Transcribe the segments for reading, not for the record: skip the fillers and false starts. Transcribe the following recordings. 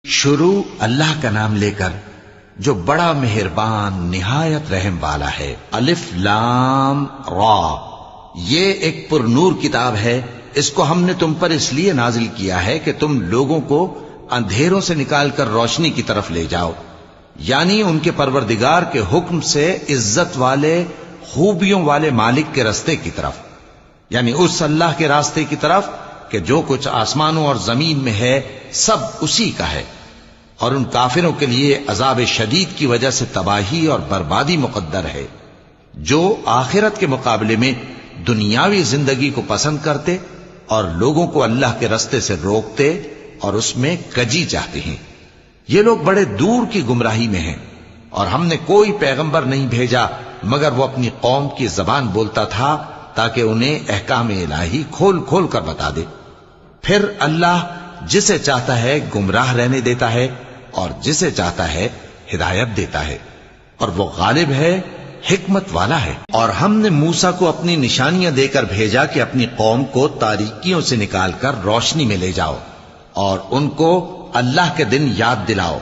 شروع اللہ کا نام لے کر جو بڑا مہربان نہایت رحم والا ہے۔ الف لام را، یہ ایک پر نور کتاب ہے، اس کو ہم نے تم پر اس لیے نازل کیا ہے کہ تم لوگوں کو اندھیروں سے نکال کر روشنی کی طرف لے جاؤ، یعنی ان کے پروردگار کے حکم سے عزت والے خوبیوں والے مالک کے راستے کی طرف، یعنی اس اللہ کے راستے کی طرف کہ جو کچھ آسمانوں اور زمین میں ہے سب اسی کا ہے، اور ان کافروں کے لیے عذاب شدید کی وجہ سے تباہی اور بربادی مقدر ہے، جو آخرت کے مقابلے میں دنیاوی زندگی کو پسند کرتے اور لوگوں کو اللہ کے راستے سے روکتے اور اس میں کجی چاہتے ہیں۔ یہ لوگ بڑے دور کی گمراہی میں ہیں، اور ہم نے کوئی پیغمبر نہیں بھیجا مگر وہ اپنی قوم کی زبان بولتا تھا تاکہ انہیں احکام الہی کھول کھول کر بتا دے۔ پھر اللہ جسے چاہتا ہے گمراہ رہنے دیتا ہے اور جسے چاہتا ہے ہدایت دیتا ہے، اور وہ غالب ہے، حکمت والا ہے۔ اور ہم نے موسیٰ کو اپنی نشانیاں دے کر بھیجا کہ اپنی قوم کو تاریکیوں سے نکال کر روشنی میں لے جاؤ اور ان کو اللہ کے دن یاد دلاؤ،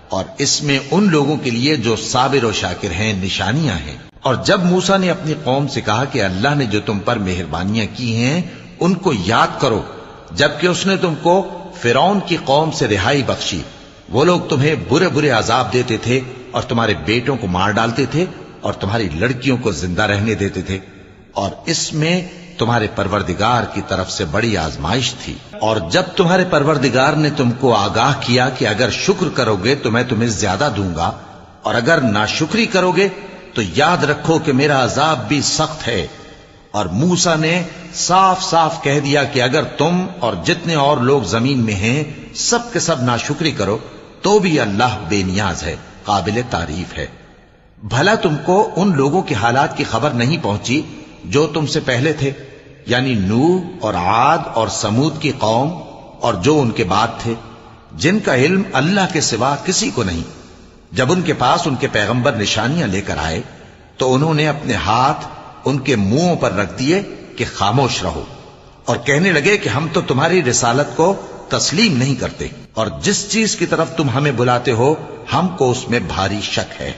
اور اس میں ان لوگوں کے لیے جو صابر و شاکر ہیں نشانیاں ہیں۔ اور جب موسیٰ نے اپنی قوم سے کہا کہ اللہ نے جو تم پر مہربانیاں کی ہیں ان کو یاد کرو، جبکہ اس نے تم کو فرعون کی قوم سے رہائی بخشی، وہ لوگ تمہیں برے برے عذاب دیتے تھے اور تمہارے بیٹوں کو مار ڈالتے تھے اور تمہاری لڑکیوں کو زندہ رہنے دیتے تھے، اور اس میں تمہارے پروردگار کی طرف سے بڑی آزمائش تھی۔ اور جب تمہارے پروردگار نے تم کو آگاہ کیا کہ اگر شکر کرو گے تو میں تمہیں زیادہ دوں گا، اور اگر ناشکری کرو گے تو یاد رکھو کہ میرا عذاب بھی سخت ہے۔ اور موسیٰ نے صاف صاف کہہ دیا کہ اگر تم اور جتنے اور لوگ زمین میں ہیں سب کے سب ناشکری کرو تو بھی اللہ بے نیاز ہے، قابل تعریف ہے۔ بھلا تم کو ان لوگوں کے حالات کی خبر نہیں پہنچی جو تم سے پہلے تھے، یعنی نوح اور عاد اور سمود کی قوم اور جو ان کے بعد تھے، جن کا علم اللہ کے سوا کسی کو نہیں۔ جب ان کے پاس ان کے پیغمبر نشانیاں لے کر آئے تو انہوں نے اپنے ہاتھ ان کے منہوں پر رکھ دیے کہ خاموش رہو، اور کہنے لگے کہ ہم تو تمہاری رسالت کو تسلیم نہیں کرتے، اور جس چیز کی طرف تم ہمیں بلاتے ہو ہم کو اس میں بھاری شک ہے۔